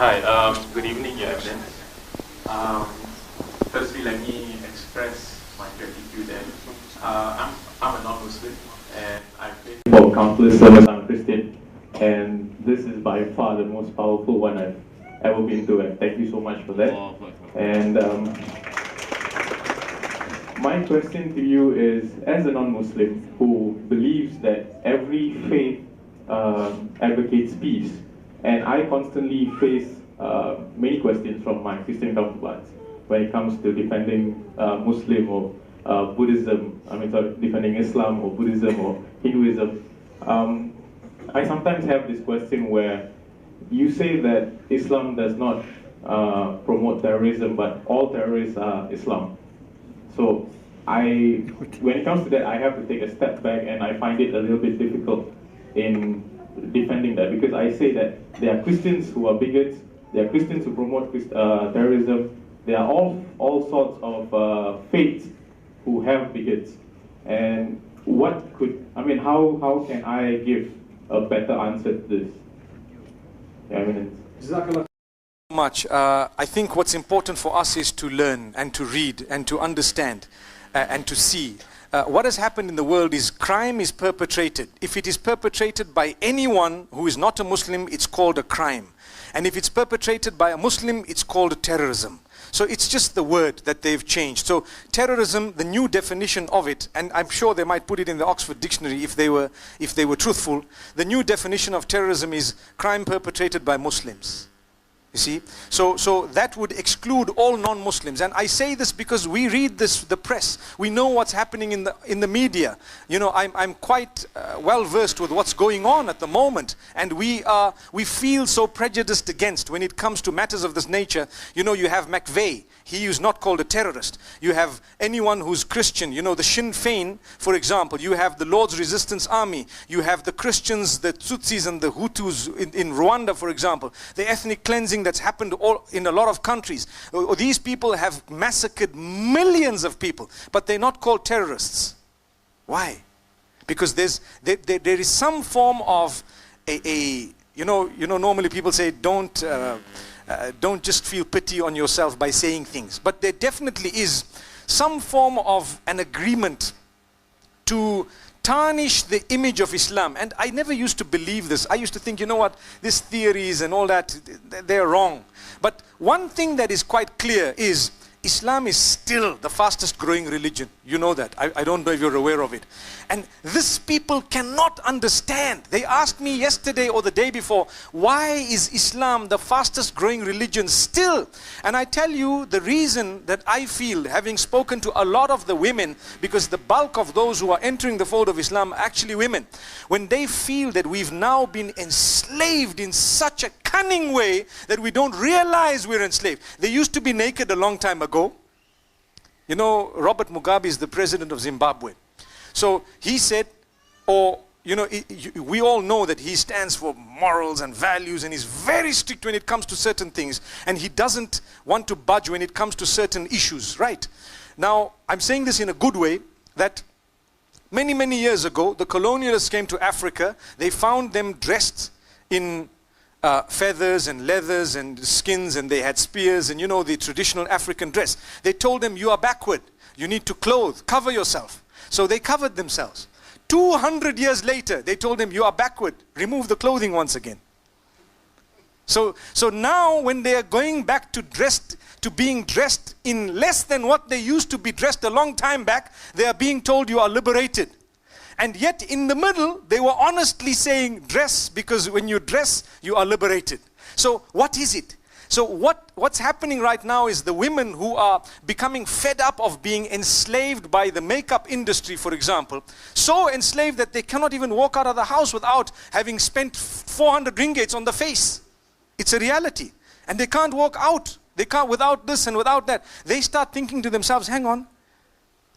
Hi, good evening, Your Eminence. Firstly, let me express my gratitude. And I'm a non-Muslim, and I've been for countless sermons. I'm a Christian, and this is by far the most powerful one I've ever been to. And thank you so much for that. And my question to you is, as a non-Muslim who believes that every faith advocates peace, and I constantly face many questions from my Christian counterparts when it comes to defending Muslim or Buddhism, defending Islam or Buddhism or Hinduism. I sometimes have this question where you say that Islam does not promote terrorism, but all terrorists are Islam. So when it comes to that, I have to take a step back, and I find it a little bit difficult in defending that, because I say that there are Christians who are bigots, there are Christians who promote terrorism, there are all sorts of faiths who have bigots. And how can I give a better answer to this? Much. I think what's important for us is to learn and to read and to understand and to see. What has happened in the world is crime is perpetrated. If it is perpetrated by anyone who is not a Muslim, it's called a crime. And if it's perpetrated by a Muslim, it's called terrorism. So it's just the word that they've changed. So terrorism, the new definition of it, and I'm sure they might put it in the Oxford Dictionary if they were truthful, the new definition of terrorism is crime perpetrated by Muslims. You see, so that would exclude all non-Muslims. And I say this because we read the press. We know what's happening in the media. You know, I'm quite well versed with what's going on at the moment, and we feel so prejudiced against when it comes to matters of this nature. You know, you have McVeigh. He is not called a terrorist. You have anyone who's Christian. You know, the Sinn Féin, for example. You have the Lord's Resistance Army. You have the Christians, the Tutsis and the Hutus in Rwanda, for example. The ethnic cleansing that's happened in a lot of countries. These people have massacred millions of people, but they're not called terrorists. Why? Because there is some form of normally people say don't just feel pity on yourself by saying things, but there definitely is some form of an agreement to tarnish the image of Islam. And I never used to believe this. I used to think, you know what, these theories and all that, they're wrong. But one thing that is quite clear is Islam is still the fastest growing religion. You know that. I don't know if you're aware of it. And this people cannot understand. They asked me yesterday or the day before, why is Islam the fastest growing religion still? And I tell you the reason that I feel, having spoken to a lot of the women, because the bulk of those who are entering the fold of Islam are actually women. When they feel that we've now been enslaved in such a cunning way that we don't realize we're enslaved. They used to be naked a long time ago. You know, Robert Mugabe is the president of Zimbabwe. So he said, we all know that he stands for morals and values, and he's very strict when it comes to certain things, and he doesn't want to budge when it comes to certain issues, right? Now, I'm saying this in a good way, that many, many years ago, the colonialists came to Africa. They found them dressed in feathers and leathers and skins, and they had spears and, you know, the traditional African dress. They told them, you are backward. You need to cover yourself. So they covered themselves. 200 years later, they told them, you are backward. Remove the clothing once again. So now when they are going back to being dressed in less than what they used to be dressed a long time back, they are being told you are liberated. And yet in the middle, they were honestly saying dress, because when you dress, you are liberated. So what is it? So what's happening right now is the women who are becoming fed up of being enslaved by the makeup industry, for example, so enslaved that they cannot even walk out of the house without having spent 400 ringgits on the face. It's a reality. And they can't walk out. They can't without this and without that. They start thinking to themselves, hang on,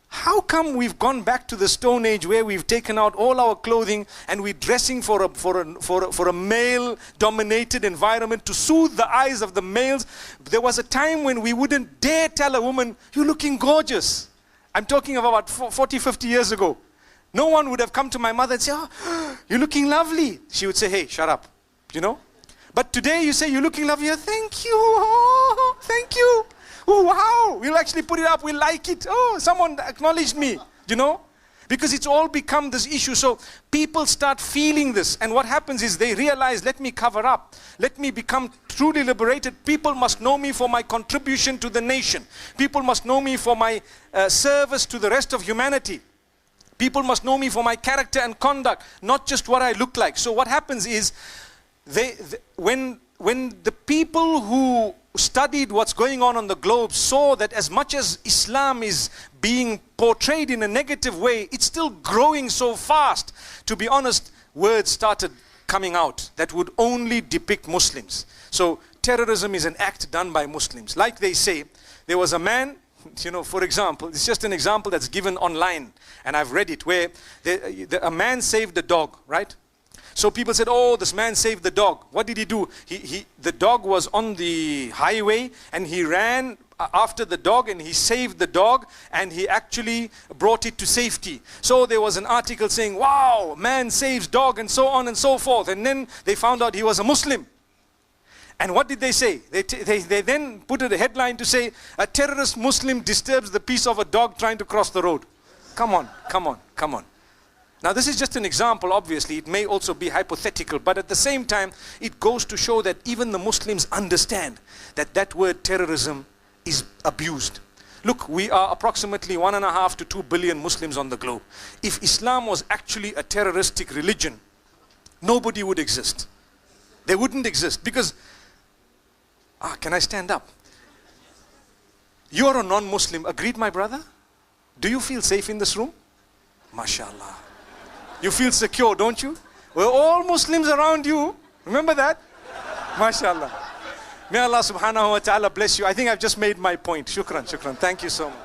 how come we've gone back to the Stone Age where we've taken out all our clothing and we're dressing for a male-dominated environment to soothe the eyes of the males? There was a time when we wouldn't dare tell a woman, you're looking gorgeous. I'm talking about 40, 50 years ago. No one would have come to my mother and say, oh, you're looking lovely. She would say, hey, shut up, you know. But today you say you're looking lovely. Thank you. Oh, thank you. Oh, wow. We'll actually put it up. We'll like it. Oh, someone acknowledged me. You know? Because it's all become this issue. So people start feeling this. And what happens is they realize, let me cover up. Let me become truly liberated. People must know me for my contribution to the nation. People must know me for my service to the rest of humanity. People must know me for my character and conduct, not just what I look like. So what happens is, when the people who studied what's going on the globe saw that as much as Islam is being portrayed in a negative way, it's still growing so fast. To be honest, words started coming out that would only depict Muslims. So terrorism is an act done by Muslims. Like they say, there was a man, you know, for example, it's just an example that's given online, and I've read it, where a man saved a dog, right? So people said, oh, this man saved the dog. What did he do? The dog was on the highway, and he ran after the dog, and he saved the dog, and he actually brought it to safety. So there was an article saying, wow, man saves dog, and so on and so forth. And then they found out he was a Muslim. And what did they say? They then put a headline to say, a terrorist Muslim disturbs the peace of a dog trying to cross the road. Come on, come on, come on. Now this is just an example, obviously. It may also be hypothetical, but at the same time, it goes to show that even the Muslims understand that that word terrorism is abused. Look, we are approximately 1.5 to 2 billion Muslims on the globe. If Islam was actually a terroristic religion, nobody would exist. They wouldn't exist because... can I stand up? You are a non-Muslim. Agreed, my brother? Do you feel safe in this room? MashaAllah. You feel secure, don't you? We're all Muslims around you. Remember that? MashaAllah. May Allah subhanahu wa ta'ala bless you. I think I've just made my point. Shukran, shukran. Thank you so much.